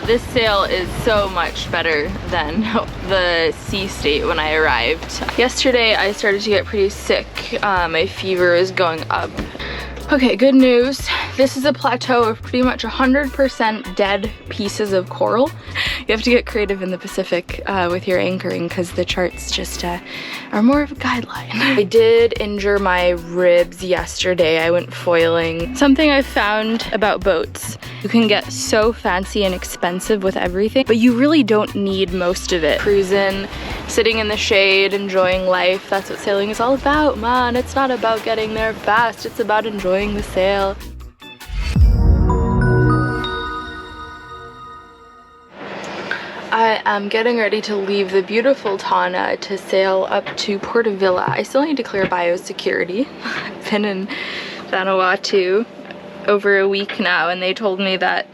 This sail is so much better than the sea state when I arrived. Yesterday I started to get pretty sick. My fever is going up. Okay, good news. This is a plateau of pretty much 100% dead pieces of coral. You have to get creative in the Pacific with your anchoring because the charts just are more of a guideline. I did injure my ribs yesterday. I went foiling. Something I found about boats, you can get so fancy and expensive with everything, but you really don't need most of it. Cruising, sitting in the shade, enjoying life. That's what sailing is all about, man. It's not about getting there fast. It's about enjoying the sail. I am getting ready to leave the beautiful Tana to sail up to Portavilla. I still need to clear biosecurity. I've been in Vanuatu over a week now, and they told me that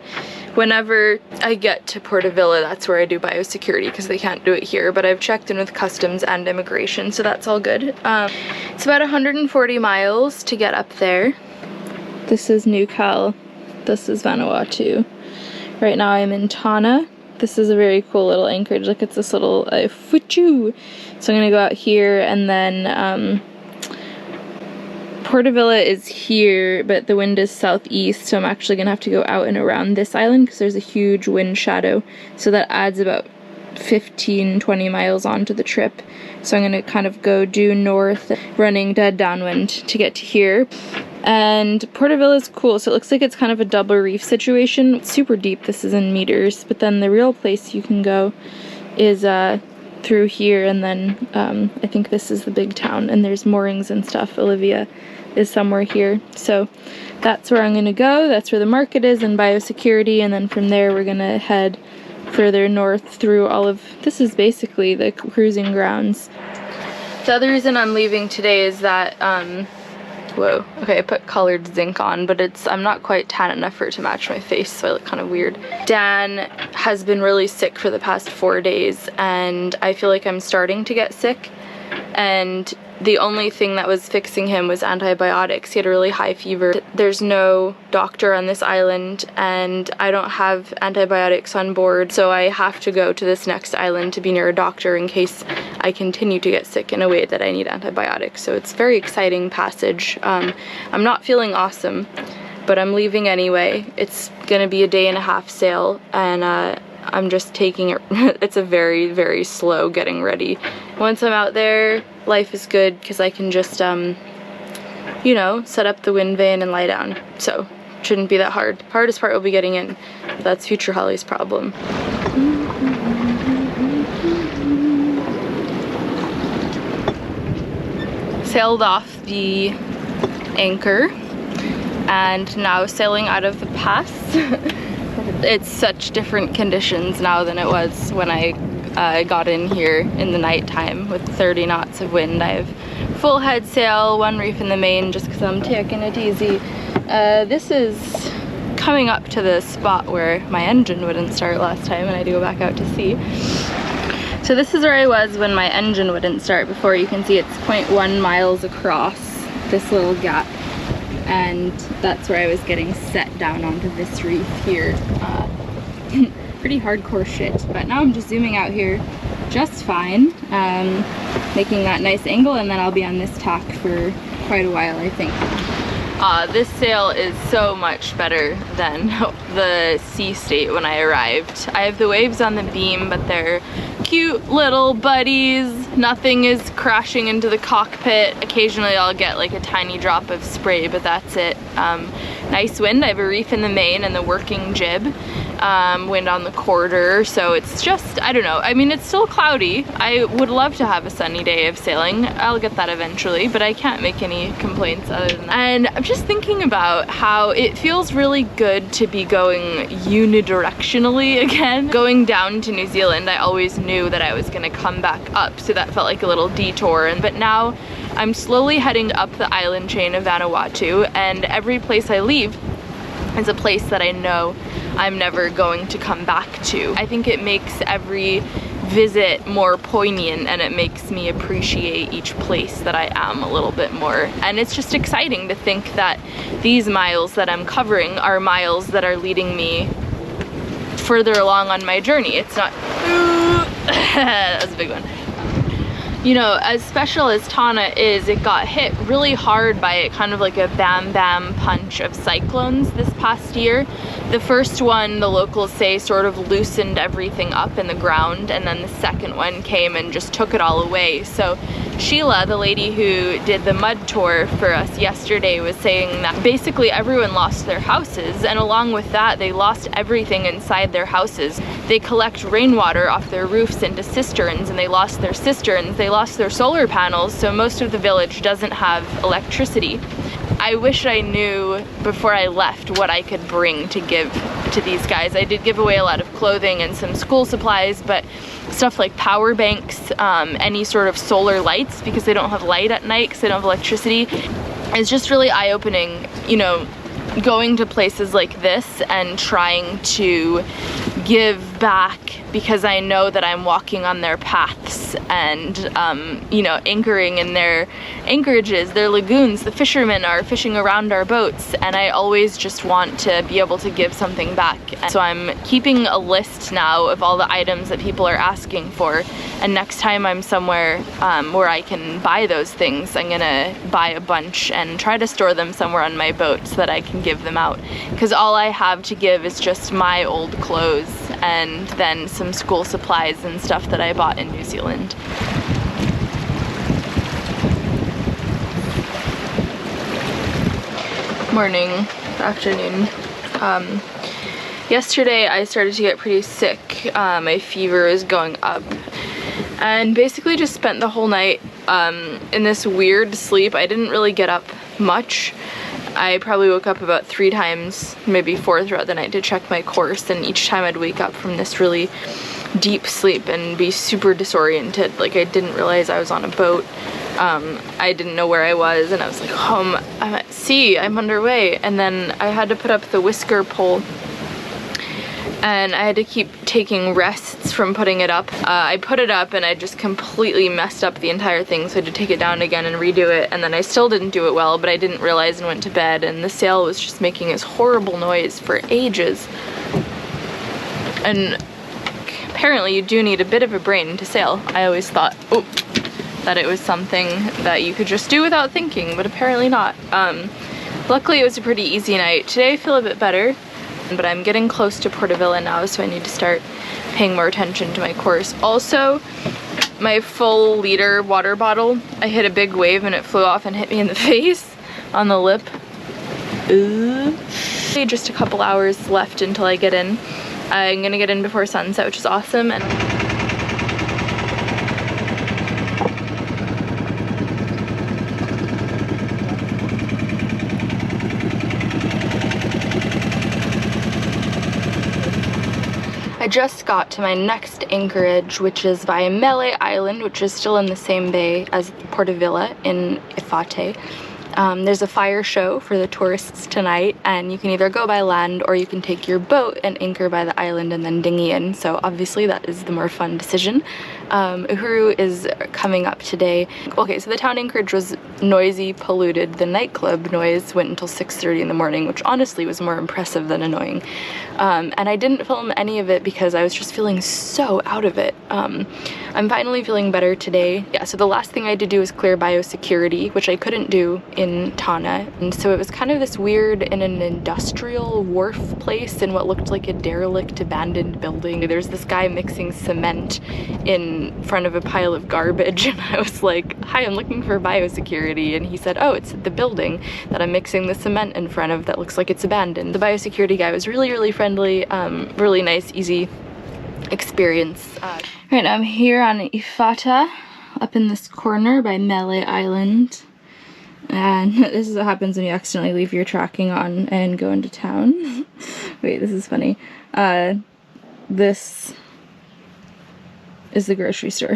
whenever I get to Portavilla, that's where I do biosecurity because they can't do it here, but I've checked in with customs and immigration, so that's all good. It's about 140 miles to get up there. This is New Cal. This is Vanuatu. Right now I'm in Tana. This is a very cool little anchorage. Look, it's this little fuchu. So I'm gonna go out here, and then Portavilla is here, but the wind is southeast, so I'm actually gonna have to go out and around this island because there's a huge wind shadow. So that adds about 15-20 miles onto the trip. So I'm gonna kind of go due north, running dead downwind to get to here. And Portavilla is cool, so it looks like it's kind of a double reef situation. It's super deep, this is in meters, but then the real place you can go is through here, and then I think this is the big town, and there's moorings and stuff. Olivia is somewhere here, so that's where I'm gonna go. That's where the market is and biosecurity, and then from there we're gonna head further north through all of, this is basically the cruising grounds. The other reason I'm leaving today is that whoa, okay, I put colored zinc on, but I'm not quite tan enough for it to match my face, so I look kind of weird. Dan has been really sick for the past 4 days, and I feel like I'm starting to get sick, and the only thing that was fixing him was antibiotics. He had a really high fever. There's no doctor on this island, and I don't have antibiotics on board, so I have to go to this next island to be near a doctor in case I continue to get sick in a way that I need antibiotics. So it's a very exciting passage. I'm not feeling awesome, but I'm leaving anyway. It's gonna be a 1.5 day sail, and I'm just taking it. It's a very, very slow getting ready. Once I'm out there, life is good because I can just, you know, set up the wind vane and lie down. So shouldn't be that hard. Hardest part will be getting in. That's future Holly's problem. Sailed off the anchor and now sailing out of the pass. It's such different conditions now than it was when I got in here in the nighttime with 30 knots of wind. I have full head sail, 1 reef in the main just because I'm taking it easy. This is coming up to the spot where my engine wouldn't start last time and I had to go back out to sea. So this is where I was when my engine wouldn't start before. You can see it's 0.1 miles across this little gap, and that's where I was getting set down onto this reef here. Pretty hardcore shit, but now I'm just zooming out here just fine, making that nice angle, and then I'll be on this tack for quite a while, I think. This sail is so much better than the sea state when I arrived. I have the waves on the beam, but they're cute little buddies. Nothing is crashing into the cockpit. Occasionally I'll get like a tiny drop of spray, but that's it. Nice wind. I have a reef in the main and the working jib. Wind on the quarter, so it's just, I don't know. I mean, it's still cloudy. I would love to have a sunny day of sailing. I'll get that eventually, but I can't make any complaints other than that. And I'm just thinking about how it feels really good to be going unidirectionally again. Going down to New Zealand, I always knew that I was gonna come back up, so that felt like a little detour. But now I'm slowly heading up the island chain of Vanuatu, and every place I leave is a place that I know I'm never going to come back to. I think it makes every visit more poignant, and it makes me appreciate each place that I am a little bit more. And it's just exciting to think that these miles that I'm covering are miles that are leading me further along on my journey. It's not, that was a big one. You know, as special as Tana is, it got hit really hard by it, kind of like a bam bam punch of cyclones this past year. The first one, the locals say, sort of loosened everything up in the ground, and then the second one came and just took it all away. So Sheila, the lady who did the mud tour for us yesterday, was saying that basically everyone lost their houses, and along with that, they lost everything inside their houses. They collect rainwater off their roofs into cisterns, and they lost their cisterns. They lost their solar panels, so most of the village doesn't have electricity. I wish I knew before I left what I could bring to give to these guys. I did give away a lot of clothing and some school supplies, but stuff like power banks, any sort of solar lights, because they don't have light at night because they don't have electricity, is just really eye-opening. You know, going to places like this and trying to give back, because I know that I'm walking on their paths and you know, anchoring in their anchorages, their lagoons. The fishermen are fishing around our boats, and I always just want to be able to give something back. And so I'm keeping a list now of all the items that people are asking for, and next time I'm somewhere where I can buy those things, I'm gonna buy a bunch and try to store them somewhere on my boat so that I can give them out, because all I have to give is just my old clothes and then some school supplies and stuff that I bought in New Zealand. Morning, afternoon. Yesterday I started to get pretty sick. My fever is going up, and basically just spent the whole night in this weird sleep. I didn't really get up much. I probably woke up about 3 times, maybe 4 throughout the night to check my course, and each time I'd wake up from this really deep sleep and be super disoriented. Like, I didn't realize I was on a boat. I didn't know where I was, and I was like, oh, I'm at sea, I'm underway. And then I had to put up the whisker pole, and I had to keep taking rests from putting it up. I put it up and I just completely messed up the entire thing, so I had to take it down again and redo it, and then I still didn't do it well, but I didn't realize and went to bed, and the sail was just making this horrible noise for ages. And apparently you do need a bit of a brain to sail. I always thought, oh, that it was something that you could just do without thinking, but apparently not. Luckily it was a pretty easy night. Today I feel a bit better, but I'm getting close to Portavilla now, so I need to start paying more attention to my course. Also, my full liter water bottle, I hit a big wave and it flew off and hit me in the face on the lip. Ooh. Just a couple hours left until I get in. I'm gonna get in before sunset, which is awesome. And I just got to my next anchorage, which is by Mele Island, which is still in the same bay as Portavilla in Ifate. There's a fire show for the tourists tonight, and you can either go by land or you can take your boat and anchor by the island and then dinghy in. So obviously that is the more fun decision. Uhuru is coming up today. Okay, so the town anchorage was noisy, polluted. The nightclub noise went until 6:30 in the morning, which honestly was more impressive than annoying. And I didn't film any of it because I was just feeling so out of it. I'm finally feeling better today. Yeah, so the last thing I had to do was clear biosecurity, which I couldn't do in Tana. And so it was kind of this weird, in an industrial wharf place in what looked like a derelict abandoned building. There's this guy mixing cement in front of a pile of garbage, and I was like, hi, I'm looking for biosecurity. And he said, oh, it's the building that I'm mixing the cement in front of that looks like it's abandoned. The biosecurity guy was really, really friendly, really nice, easy experience. Right now I'm here on Ifata, up in this corner by Mele Island. And this is what happens when you accidentally leave your tracking on and go into town. Wait, this is funny. This is the grocery store.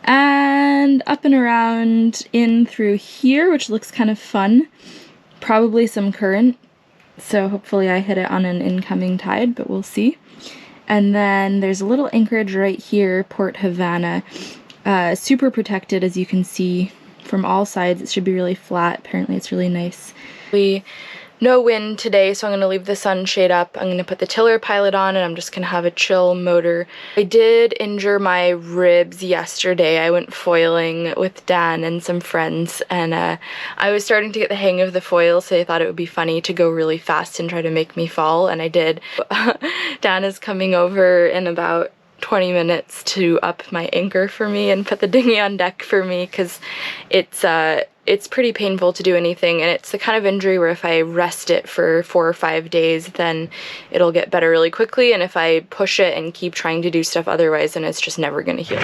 And up and around in through here, which looks kind of fun. Probably some current, so hopefully I hit it on an incoming tide, but we'll see. And then there's a little anchorage right here, Port Havana. Super protected, as you can see from all sides. It should be really flat. Apparently it's really nice. We no wind today, so I'm going to leave the sunshade up. I'm going to put the tiller pilot on, and I'm just going to have a chill motor. I did injure my ribs yesterday. I went foiling with Dan and some friends, and I was starting to get the hang of the foil, so I thought it would be funny to go really fast and try to make me fall, and I did. Dan is coming over in about 20 minutes to up my anchor for me and put the dinghy on deck for me, because it's pretty painful to do anything, and it's the kind of injury where if I rest it for 4 or 5 days, then it'll get better really quickly, and if I push it and keep trying to do stuff otherwise, then it's just never gonna heal.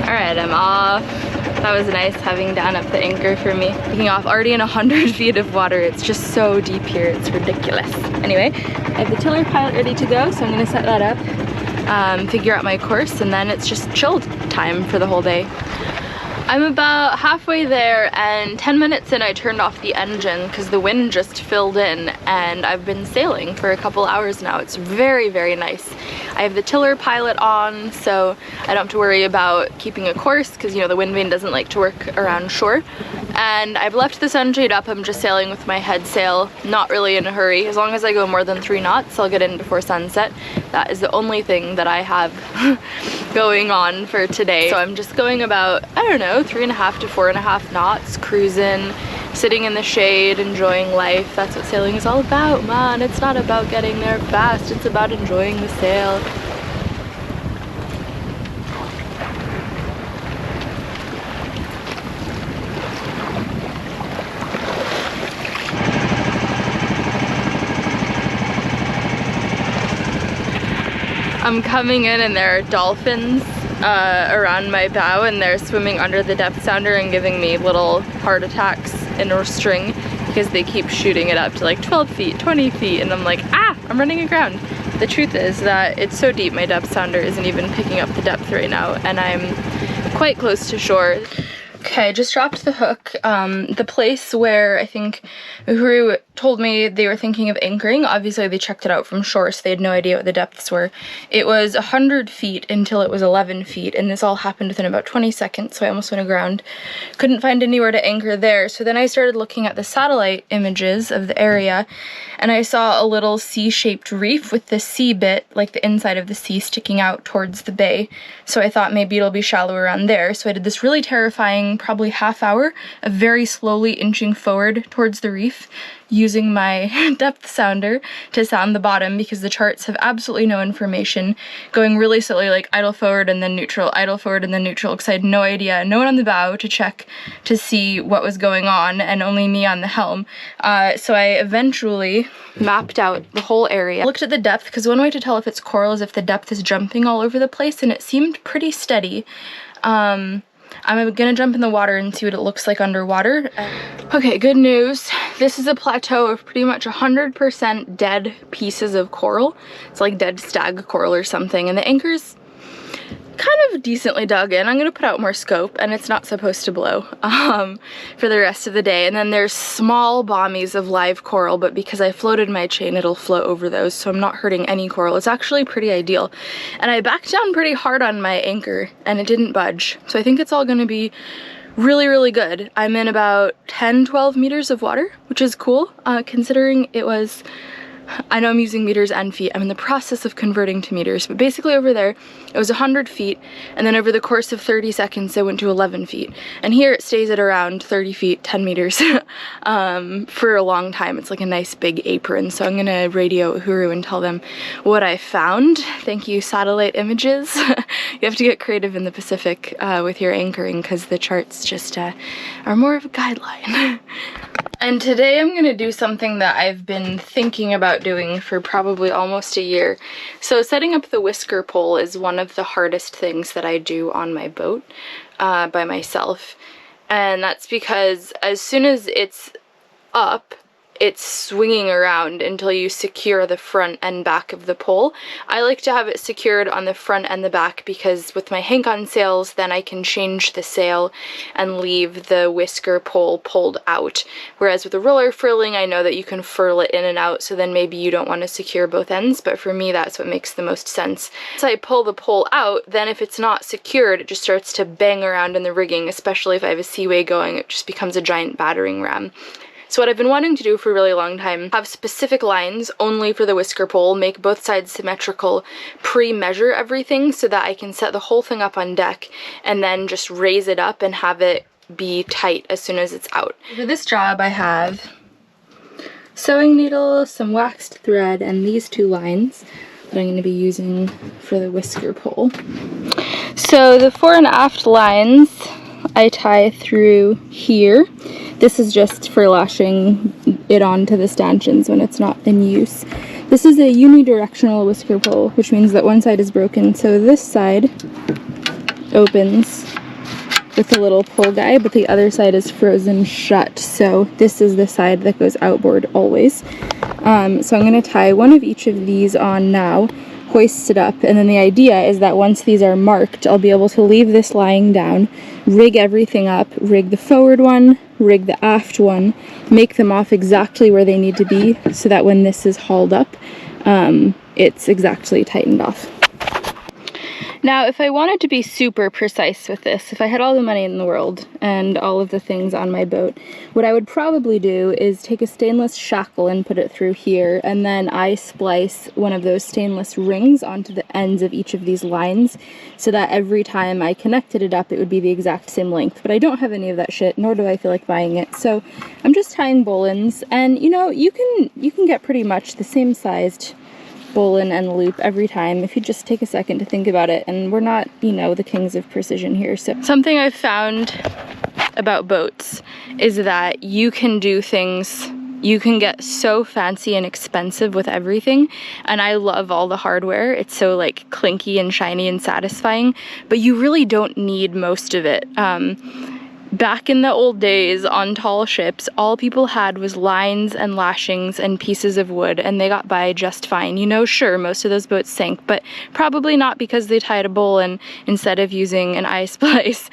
Alright, I'm off. That was nice having Dan up the anchor for me. Taking off already in 100 feet of water. It's just so deep here, it's ridiculous. Anyway, I have the tiller pilot ready to go, so I'm gonna set that up, figure out my course, and then it's just chill time for the whole day. I'm about halfway there, and 10 minutes in I turned off the engine because the wind just filled in, and I've been sailing for a couple hours now. It's very, very nice. I have the tiller pilot on, so I don't have to worry about keeping a course because, you know, the wind vane doesn't like to work around shore. And I've left the sunshade up. I'm just sailing with my head sail, not really in a hurry. As long as I go more than 3 knots, I'll get in before sunset. That is the only thing that I have going on for today. So I'm just going about, I don't know, 3.5 to 4.5 knots, cruising, sitting in the shade, enjoying life. That's what sailing is all about, man. It's not about getting there fast, it's about enjoying the sail. I'm coming in and there are dolphins around my bow, and they're swimming under the depth sounder and giving me little heart attacks in a string because they keep shooting it up to like 12 feet, 20 feet, and I'm like, ah, I'm running aground. The truth is that it's so deep my depth sounder isn't even picking up the depth right now, and I'm quite close to shore. Okay, I just dropped the hook. The place where I think Uhuru told me they were thinking of anchoring, obviously they checked it out from shore, so they had no idea what the depths were. It was 100 feet until it was 11 feet, and this all happened within about 20 seconds, so I almost went aground. Couldn't find anywhere to anchor there, so then I started looking at the satellite images of the area, and I saw a little C-shaped reef with the sea bit, like the inside of the sea, sticking out towards the bay. So I thought maybe it'll be shallow around there, so I did this really terrifying, probably half hour of very slowly inching forward towards the reef, using my depth sounder to sound the bottom because the charts have absolutely no information, going really slowly, like idle forward and then neutral, idle forward and then neutral, because I had no idea, no one on the bow to check to see what was going on, and only me on the helm. So I eventually mapped out the whole area, looked at the depth, because one way to tell if it's coral is if the depth is jumping all over the place, and it seemed pretty steady. I'm gonna jump in the water and see what it looks like underwater. Okay, good news. This is a plateau of pretty much 100% dead pieces of coral. It's like dead stag coral or something, and the anchor's kind of decently dug in. I'm gonna put out more scope, and it's not supposed to blow for the rest of the day. And then there's small bommies of live coral, but because I floated my chain, it'll float over those, so I'm not hurting any coral. It's actually pretty ideal. And I backed down pretty hard on my anchor, and it didn't budge. So I think it's all gonna be really, really good. I'm in about 10-12 meters of water, which is cool, considering it was, I know I'm using meters and feet. I'm in the process of converting to meters, but basically over there, it was 100 feet, and then over the course of 30 seconds, it went to 11 feet. And here it stays at around 30 feet, 10 meters for a long time. It's like a nice big apron, so I'm gonna radio Uhuru and tell them what I found. Thank you, satellite images. You have to get creative in the Pacific with your anchoring because the charts just are more of a guideline. And today I'm going to do something that I've been thinking about doing for probably almost a year. So setting up the whisker pole is one of the hardest things that I do on my boat by myself. And that's because as soon as it's up, it's swinging around until you secure the front and back of the pole. I like to have it secured on the front and the back because with my hang-on sails, then I can change the sail and leave the whisker pole pulled out. Whereas with a roller furling, I know that you can furl it in and out, so then maybe you don't want to secure both ends, but for me that's what makes the most sense. So I pull the pole out, then if it's not secured, it just starts to bang around in the rigging, especially if I have a seaway going, it just becomes a giant battering ram. So what I've been wanting to do for a really long time, have specific lines only for the whisker pole, make both sides symmetrical, pre-measure everything so that I can set the whole thing up on deck and then just raise it up and have it be tight as soon as it's out. For this job I have sewing needle, some waxed thread, and these two lines that I'm going to be using for the whisker pole. So the fore and aft lines I tie through here. This is just for lashing it onto the stanchions when it's not in use. This is a unidirectional whisker pole, which means that one side is broken. So this side opens with a little pull guy, but the other side is frozen shut. So this is the side that goes outboard always. So I'm going to tie one of each of these on now, hoist it up, and then the idea is that once these are marked, I'll be able to leave this lying down, rig everything up, rig the forward one, rig the aft one, make them off exactly where they need to be so that when this is hauled up, it's exactly tightened off. Now, if I wanted to be super precise with this, if I had all the money in the world and all of the things on my boat, what I would probably do is take a stainless shackle and put it through here, and then I splice one of those stainless rings onto the ends of each of these lines so that every time I connected it up, it would be the exact same length. But I don't have any of that shit, nor do I feel like buying it. So I'm just tying bowlines, and you know, you can get pretty much the same sized bowline and loop every time if you just take a second to think about it, and we're not, you know, the kings of precision here. So something I've found about boats is that you can do things, you can get so fancy and expensive with everything, and I love all the hardware. It's so like clinky and shiny and satisfying, but you really don't need most of it. Back in the old days on tall ships, all people had was lines and lashings and pieces of wood, and they got by just fine. You know, sure, most of those boats sank, but probably not because they tied a bowline instead of using an eye splice.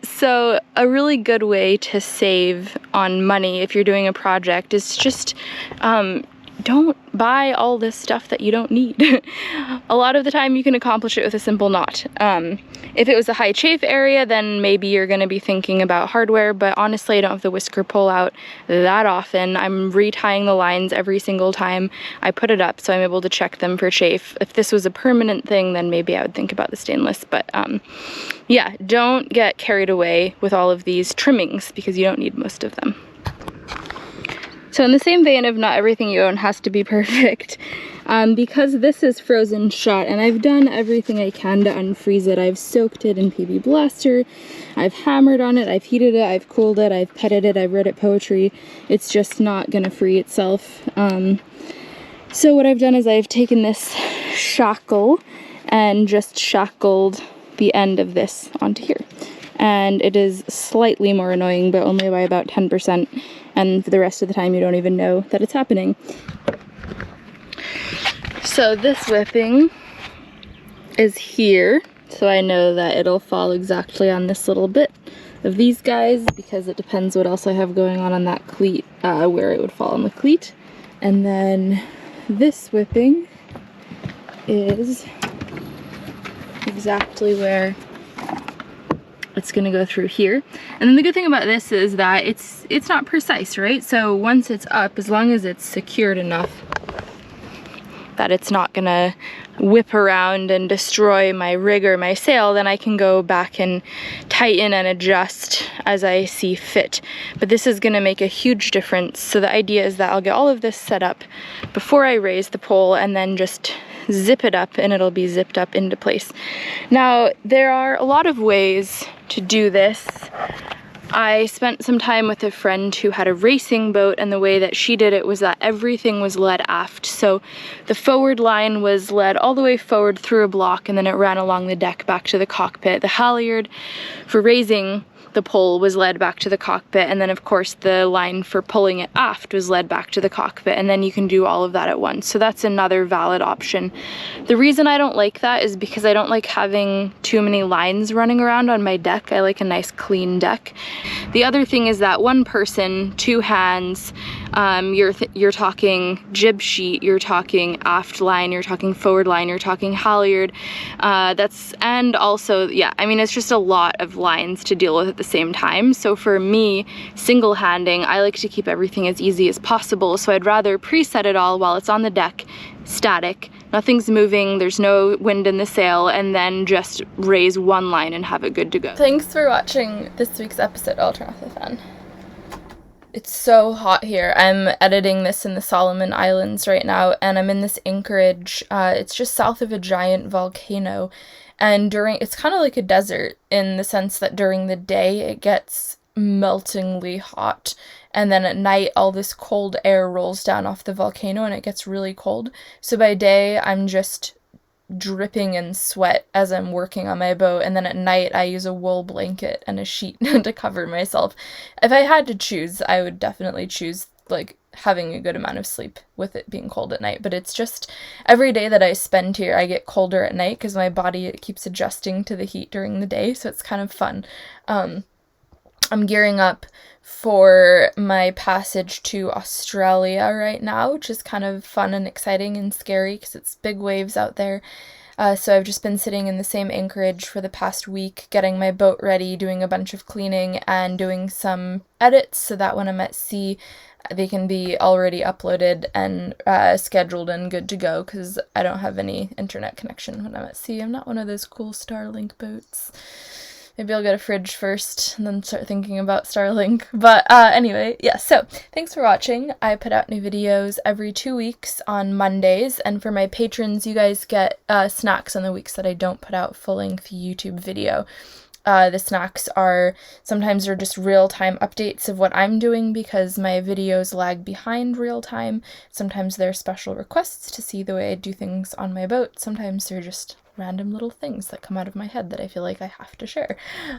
So a really good way to save on money if you're doing a project is just don't buy all this stuff that you don't need. A lot of the time you can accomplish it with a simple knot. If it was a high chafe area, then maybe you're going to be thinking about hardware, but honestly I don't have the whisker pole out that often. I'm retying the lines every single time I put it up, so I'm able to check them for chafe. If this was a permanent thing, then maybe I would think about the stainless, but yeah, don't get carried away with all of these trimmings because you don't need most of them. So in the same vein of not everything you own has to be perfect, because this is frozen shut and I've done everything I can to unfreeze it. I've soaked it in PB Blaster, I've hammered on it, I've heated it, I've cooled it, I've petted it, I've read it poetry. It's just not gonna free itself. So what I've done is I've taken this shackle and just shackled the end of this onto here. And it is slightly more annoying, but only by about 10%. And for the rest of the time you don't even know that it's happening. So this whipping is here, so I know that it'll fall exactly on this little bit of these guys, because it depends what else I have going on that cleat, where it would fall on the cleat. And then this whipping is exactly where it's gonna go through here. And then the good thing about this is that it's not precise, right? So once it's up, as long as it's secured enough that it's not gonna whip around and destroy my rig or my sail, then I can go back and tighten and adjust as I see fit. But this is going to make a huge difference. So the idea is that I'll get all of this set up before I raise the pole and then just zip it up and it'll be zipped up into place. Now, there are a lot of ways to do this. I spent some time with a friend who had a racing boat, and the way that she did it was that everything was led aft. So the forward line was led all the way forward through a block, and then it ran along the deck back to the cockpit. The halyard for raising the pole was led back to the cockpit, and then of course the line for pulling it aft was led back to the cockpit, and then you can do all of that at once. So that's another valid option. The reason I don't like that is because I don't like having too many lines running around on my deck. I like a nice clean deck. The other thing is that one person, two hands, you're talking jib sheet, you're talking aft line, you're talking forward line, you're talking halyard. And also, yeah, I mean, it's just a lot of lines to deal with at the same time. So for me, single-handing, I like to keep everything as easy as possible. So I'd rather preset it all while it's on the deck, static, nothing's moving, there's no wind in the sail, and then just raise one line and have it good to go. Thanks for watching this week's episode. I'll turn off the fan. It's so hot here. I'm editing this in the Solomon Islands right now, and I'm in this anchorage. It's just south of a giant volcano, and it's kind of like a desert in the sense that during the day it gets meltingly hot, and then at night all this cold air rolls down off the volcano and it gets really cold. So by day I'm just dripping in sweat as I'm working on my boat, and then at night I use a wool blanket and a sheet to cover myself. If I had to choose, I would definitely choose like having a good amount of sleep with it being cold at night. But it's just every day that I spend here I get colder at night because my body keeps adjusting to the heat during the day, so it's kind of fun. I'm gearing up for my passage to Australia right now, which is kind of fun and exciting and scary because it's big waves out there. So I've just been sitting in the same anchorage for the past week, getting my boat ready, doing a bunch of cleaning, and doing some edits so that when I'm at sea, they can be already uploaded and scheduled and good to go, because I don't have any internet connection when I'm at sea. I'm not one of those cool Starlink boats. Maybe I'll get a fridge first and then start thinking about Starlink. But anyway, yeah, so thanks for watching. I put out new videos every 2 weeks on Mondays, and for my patrons, you guys get snacks on the weeks that I don't put out full-length YouTube video. The snacks are, sometimes they're just real-time updates of what I'm doing because my videos lag behind real-time. Sometimes they're special requests to see the way I do things on my boat. Sometimes they're just random little things that come out of my head that I feel like I have to share.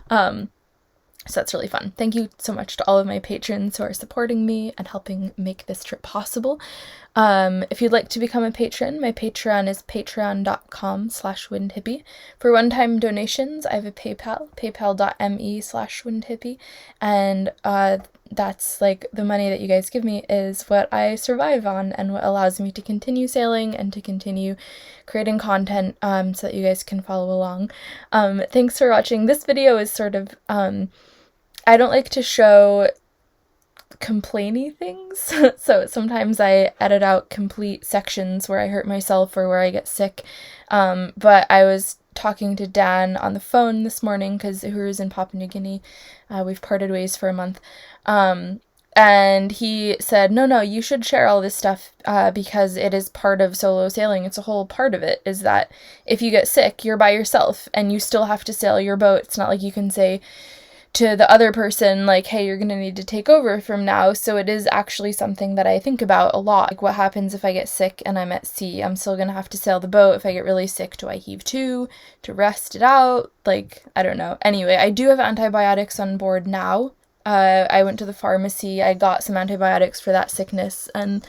So that's really fun. Thank you so much to all of my patrons who are supporting me and helping make this trip possible. If you'd like to become a patron, my Patreon is patreon.com/windhippie. For one-time donations, I have a PayPal, paypal.me/windhippie, and that's like the money that you guys give me is what I survive on and what allows me to continue sailing and to continue creating content so that you guys can follow along. Thanks for watching. This video is sort of, I don't like to show complainy things, so sometimes I edit out complete sections where I hurt myself or where I get sick, but I was talking to Dan on the phone this morning because Uhuru's in Papua New Guinea. We've parted ways for a month, and he said, no, you should share all this stuff because it is part of solo sailing. It's a whole part of it, is that if you get sick, you're by yourself and you still have to sail your boat. It's not like you can say to the other person, like, hey, you're gonna need to take over from now. So it is actually something that I think about a lot. Like, what happens if I get sick and I'm at sea? I'm still gonna have to sail the boat. If I get really sick, do I heave to rest it out? Like, I don't know. Anyway, I do have antibiotics on board now. I went to the pharmacy, I got some antibiotics for that sickness, and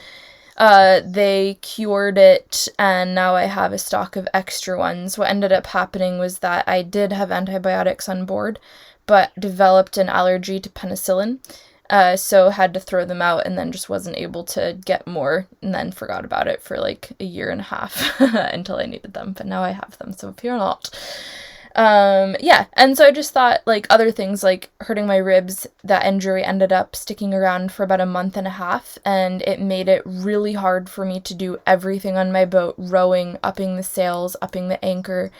they cured it, and now I have a stock of extra ones. What ended up happening was that I did have antibiotics on board, but developed an allergy to penicillin, so had to throw them out and then just wasn't able to get more, and then forgot about it for like a year and a half until I needed them, but now I have them, so fear not. Yeah, and so I just thought, like, other things, like hurting my ribs, that injury ended up sticking around for about a month and a half, and it made it really hard for me to do everything on my boat, rowing, upping the sails, upping the anchor.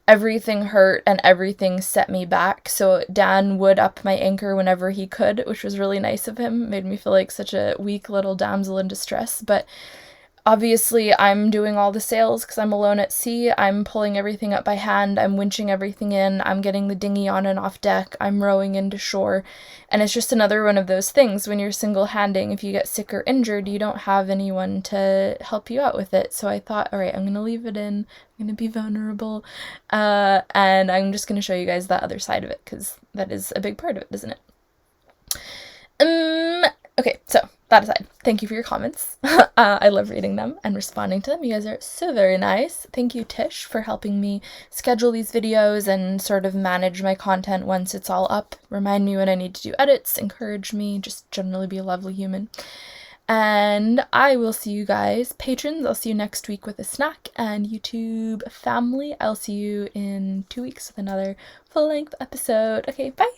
Everything hurt and everything set me back. So Dan would up my anchor whenever he could, which was really nice of him. Made me feel like such a weak little damsel in distress, but obviously, I'm doing all the sails because I'm alone at sea. I'm pulling everything up by hand. I'm winching everything in. I'm getting the dinghy on and off deck. I'm rowing into shore. And it's just another one of those things when you're single-handing. If you get sick or injured, you don't have anyone to help you out with it. So I thought, all right, I'm going to leave it in. I'm going to be vulnerable. And I'm just going to show you guys that other side of it because that is a big part of it, isn't it? Okay, so that aside, thank you for your comments. I love reading them and responding to them. You guys are so very nice. Thank you, Tish, for helping me schedule these videos and sort of manage my content once it's all up. Remind me when I need to do edits, encourage me, just generally be a lovely human. And I will see you guys, patrons. I'll see you next week with a snack, and YouTube family, I'll see you in 2 weeks with another full-length episode. Okay, bye!